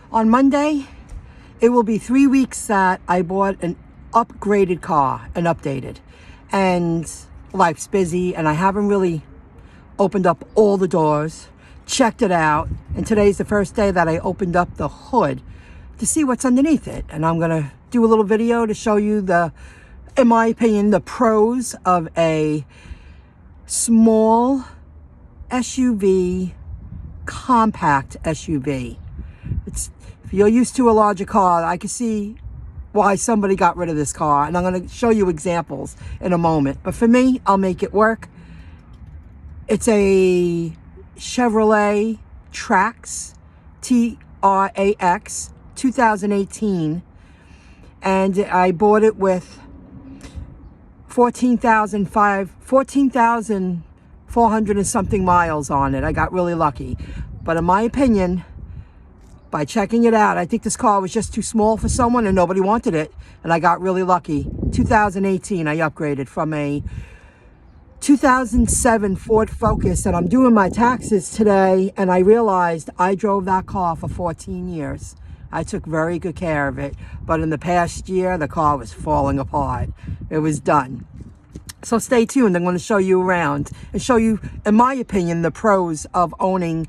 On Monday, it will be 3 weeks that I bought an upgraded car, an updated. And life's busy and I haven't really opened up all the doors, checked it out. And today's the first day that I opened up the hood to see what's underneath it. And I'm gonna do a little video to show you in my opinion, the pros of a small SUV, compact SUV. If you're used to a larger car, I can see why somebody got rid of this car, and I'm going to show you examples in a moment. But for me, I'll make it work. It's a Chevrolet Trax, T-R-A-X, 2018, and I bought it with 14,400 and something miles on it. I got really lucky. But in my opinion, by checking it out, I think this car was just too small for someone and nobody wanted it. And I got really lucky. 2018, I upgraded from a 2007 Ford Focus, and I'm doing my taxes today, and I realized I drove that car for 14 years. I took very good care of it, but in the past year, the car was falling apart. It was done. So stay tuned. I'm going to show you around and show you, in my opinion, the pros of owning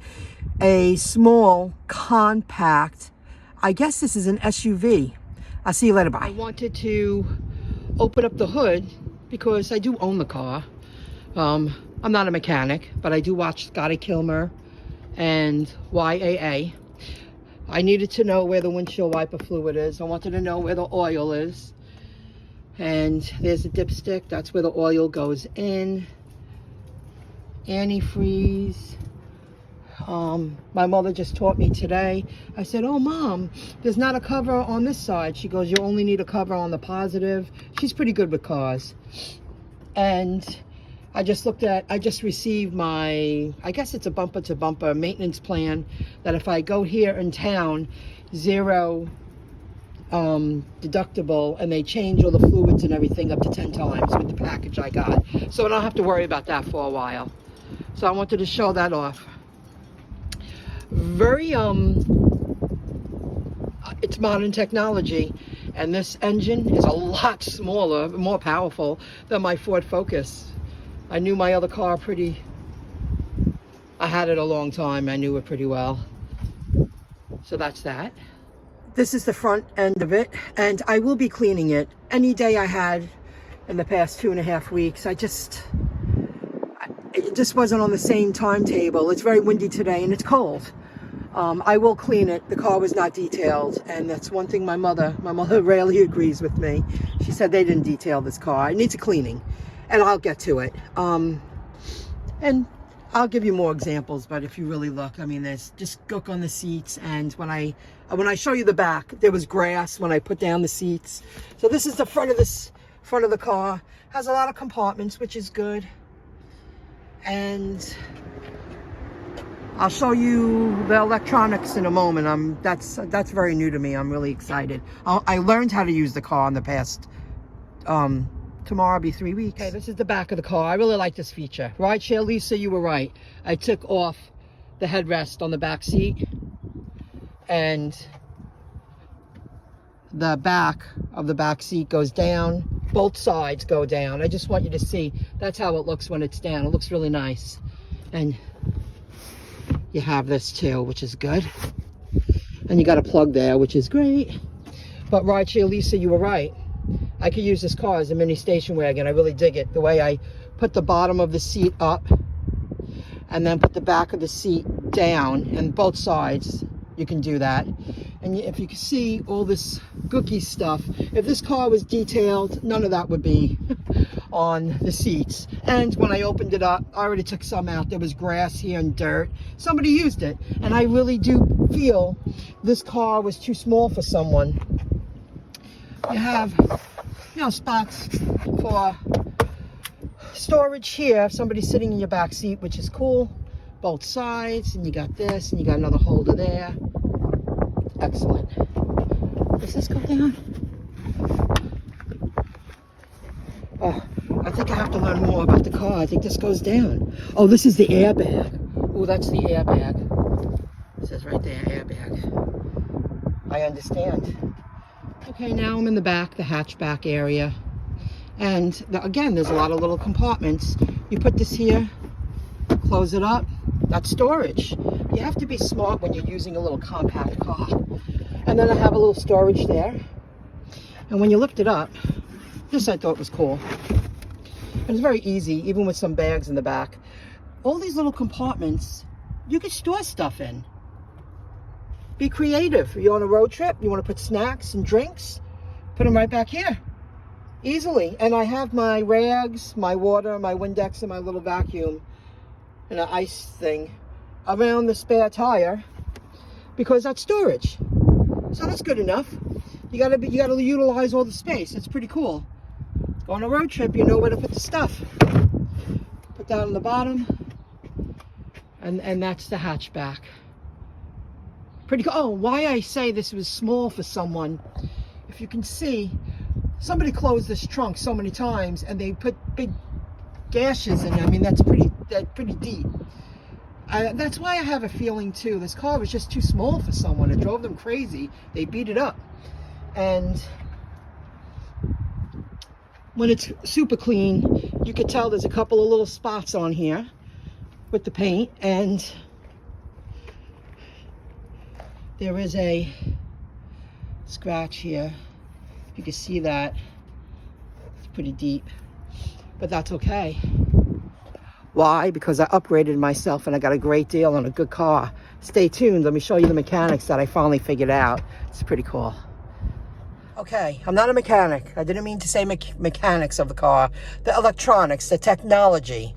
a small, compact, I guess this is an SUV. I'll see you later. Bye. I wanted to open up the hood because I do own the car. I'm not a mechanic, but I do watch Scotty Kilmer and YAA. I needed to know where the windshield wiper fluid is. I wanted to know where the oil is. And there's a dipstick. That's where the oil goes in. Antifreeze. My mother just taught me today. I said, oh, Mom, there's not a cover on this side. She goes, you only need a cover on the positive. She's pretty good with cars. And I just received my, I guess it's a bumper-to-bumper maintenance plan that if I go here in town, zero deductible, and they change all the fluids and everything up to 10 times with the package I got. So I don't have to worry about that for a while. So I wanted to show that off. Very, it's modern technology, and this engine is a lot smaller, more powerful than my Ford Focus. I knew my other car I had it a long time. I knew it pretty well. So that's that. This is the front end of it, and I will be cleaning it any day I had in the past 2.5 weeks. It just wasn't on the same timetable. It's very windy today and it's cold. I will clean it. The car was not detailed, and that's one thing my mother rarely agrees with me. She said they didn't detail this car. It needs a cleaning, and I'll get to it. And I'll give you more examples, but if you really look, I mean, there's just gook on the seats, and when I show you the back, there was grass when I put down the seats. So this is the front of the car. Has a lot of compartments, which is good. And I'll show you the electronics in a moment. That's very new to me. I'm really excited. I learned how to use the car in the past. Tomorrow will be 3 weeks. Okay, this is the back of the car. I really like this feature. Rideshare Lisa, you were right. I took off the headrest on the back seat, and the back of the back seat goes down. Both sides go down. I just want you to see. That's how it looks when it's down. It looks really nice. And you have this too, which is good. And you got a plug there, which is great. But Rideshare Lisa, you were right. I could use this car as a mini station wagon. I really dig it. The way I put the bottom of the seat up and then put the back of the seat down, and both sides you can do that. And if you can see all this gooky stuff, if this car was detailed, none of that would be on the seats. And when I opened it up, I already took some out. There was grass here and dirt. Somebody used it, and I really do feel this car was too small for someone. You have, spots for storage here if somebody's sitting in your back seat, which is cool. Both sides, and you got this, and you got another holder there. Excellent. Does this go down? Oh, I think I have to learn more about the car. I think this goes down. Oh, this is the airbag. Oh, that's the airbag. It says right there, airbag. I understand. Okay, now I'm in the back, the hatchback area. And again, there's a lot of little compartments. You put this here, close it up, that's storage. You have to be smart when you're using a little compact car. And then I have a little storage there. And when you lift it up, this I thought was cool. And it's very easy, even with some bags in the back. All these little compartments, you can store stuff in. Be creative. You're on a road trip, you want to put snacks and drinks, put them right back here. Easily. And I have my rags, my water, my Windex, and my little vacuum and an ice thing around the spare tire because that's storage. So that's good enough. You gotta utilize all the space. It's pretty cool. Go on a road trip, you know where to put the stuff. Put that on the bottom, and that's the hatchback. Pretty cool. Oh, why I say this was small for someone, if you can see, somebody closed this trunk so many times and they put big gashes in it. I mean, that's pretty deep. That's why I have a feeling too, this car was just too small for someone. It drove them crazy. They beat it up. And when it's super clean, you can tell there's a couple of little spots on here with the paint, and there is a scratch here. You can see that. It's pretty deep, but that's okay. Why? Because I upgraded myself and I got a great deal on a good car. Stay tuned. Let me show you the mechanics that I finally figured out. It's pretty cool. Okay, I'm not a mechanic. I didn't mean to say mechanics of the car. The electronics, the technology.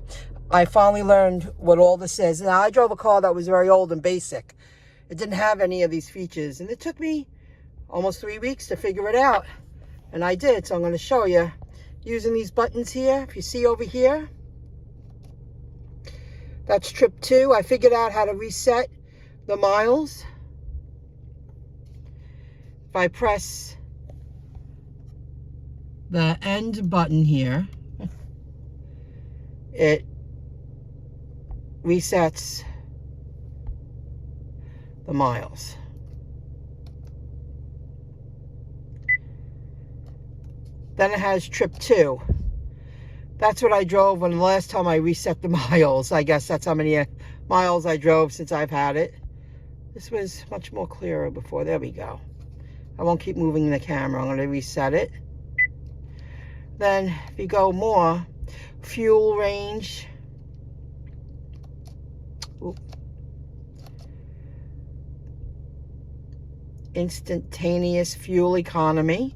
I finally learned what all this is. Now, I drove a car that was very old and basic. It didn't have any of these features. And it took me almost 3 weeks to figure it out. And I did, so I'm going to show you. Using these buttons here, if you see over here, that's trip 2. I figured out how to reset the miles. If I press the end button here, it resets the miles. Then it has trip 2. That's what I drove when the last time I reset the miles. I guess that's how many miles I drove since I've had it. This was much more clearer before. There we go. I won't keep moving the camera. I'm going to reset it. Then if you go more, fuel range. Oop. Instantaneous fuel economy.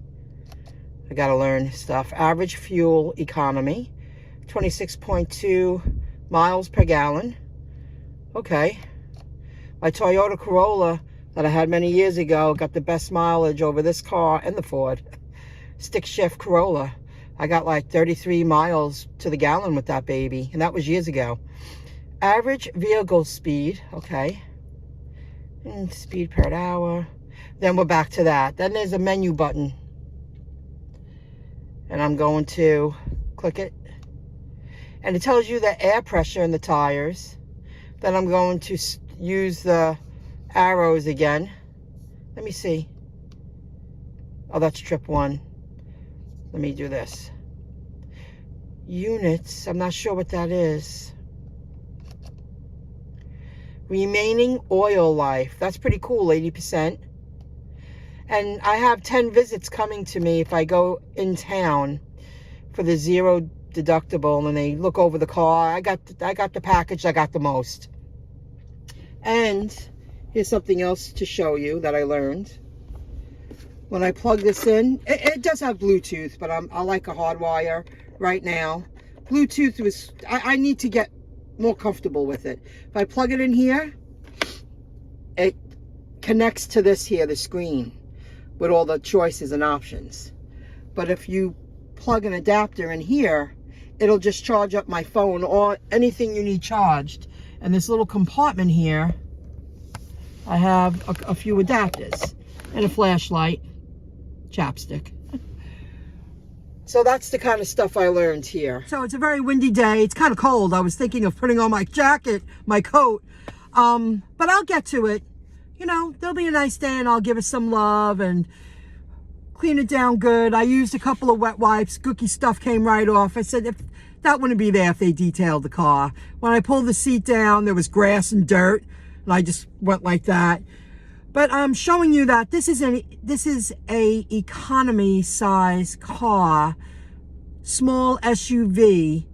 I got to learn stuff. Average fuel economy, 26.2 miles per gallon. Okay. My Toyota Corolla that I had many years ago got the best mileage over this car and the Ford. Stick shift Corolla. I got like 33 miles to the gallon with that baby, and that was years ago. Average vehicle speed, okay. And speed per hour. Then we're back to that. Then there's a menu button. And I'm going to click it. And it tells you the air pressure in the tires. Then I'm going to use the arrows again. Let me see. Oh, that's trip 1. Let me do this. Units. I'm not sure what that is. Remaining oil life. That's pretty cool, 80%. And I have 10 visits coming to me if I go in town for the 0 deductible, and they look over the car. I got the package. I got the most. And here's something else to show you that I learned. When I plug this in, it does have Bluetooth, but I like a hard wire right now. Bluetooth was, I need to get more comfortable with it. If I plug it in here, it connects to this here, the screen, with all the choices and options. But if you plug an adapter in here, it'll just charge up my phone or anything you need charged. And this little compartment here, I have a few adapters and a flashlight, chapstick. So that's the kind of stuff I learned here. So it's a very windy day. It's kind of cold. I was thinking of putting on my jacket, my coat, but I'll get to it. you know, there'll be a nice day and I'll give it some love and clean it down good. I used a couple of wet wipes. Gookie stuff came right off. I said, if that wouldn't be there if they detailed the car. When I pulled the seat down, there was grass and dirt, and I just went like that. But I'm showing you that this is a economy size car, small SUV,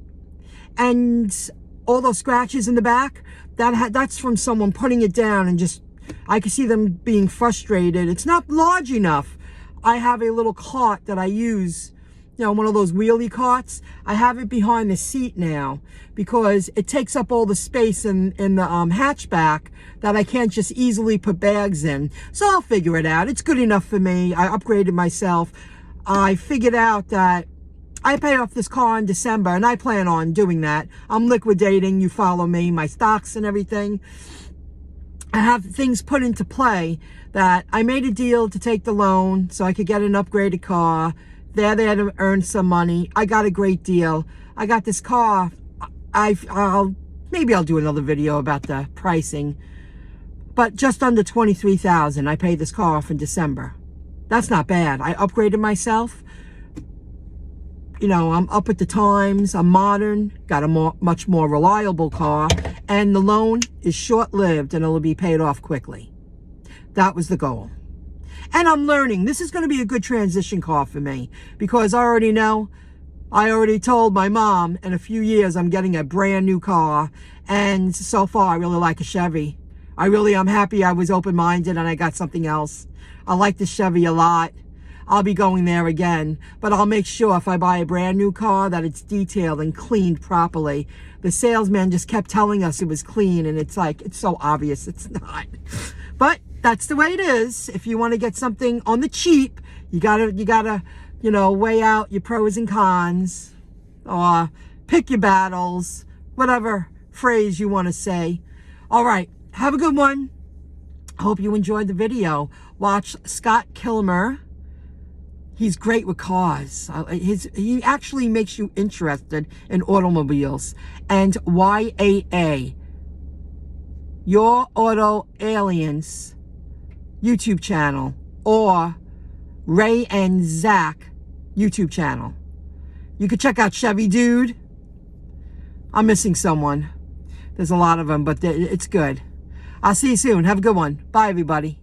and all those scratches in the back, that's from someone putting it down and just, I can see them being frustrated. It's not large enough. I have a little cart that I use, you know, one of those wheelie carts. I have it behind the seat now because it takes up all the space in the hatchback that I can't just easily put bags in. So I'll figure it out. It's good enough for me. I upgraded myself. I figured out that I pay off this car in December, and I plan on doing that. I'm liquidating, you follow me, my stocks and everything. I have things put into play that I made a deal to take the loan so I could get an upgraded car. They're there to earn some money. I got a great deal. I got this car. Maybe I'll do another video about the pricing, but just under $23,000. I paid this car off in December. That's not bad. I upgraded myself. You know, I'm up at the times. I'm modern. Got a much more reliable car, and the loan is short-lived and it'll be paid off quickly. That was the goal. And I'm learning. This is going to be a good transition car for me because I already know, I already told my mom in a few years I'm getting a brand new car. And so far, I really like a Chevy. I'm happy I was open-minded and I got something else. I like the Chevy a lot. I'll be going there again. But I'll make sure if I buy a brand new car that it's detailed and cleaned properly. The salesman just kept telling us it was clean, and it's like, it's so obvious it's not. But that's the way it is. If you want to get something on the cheap, you gotta, you know, weigh out your pros and cons, or pick your battles, whatever phrase you want to say. All right, have a good one. Hope you enjoyed the video. Watch Scott Kilmer. He's great with cars. He actually makes you interested in automobiles. And YAA, Your Auto Aliens YouTube channel, or Ray and Zach YouTube channel. You could check out Chevy Dude. I'm missing someone. There's a lot of them, but it's good. I'll see you soon. Have a good one. Bye, everybody.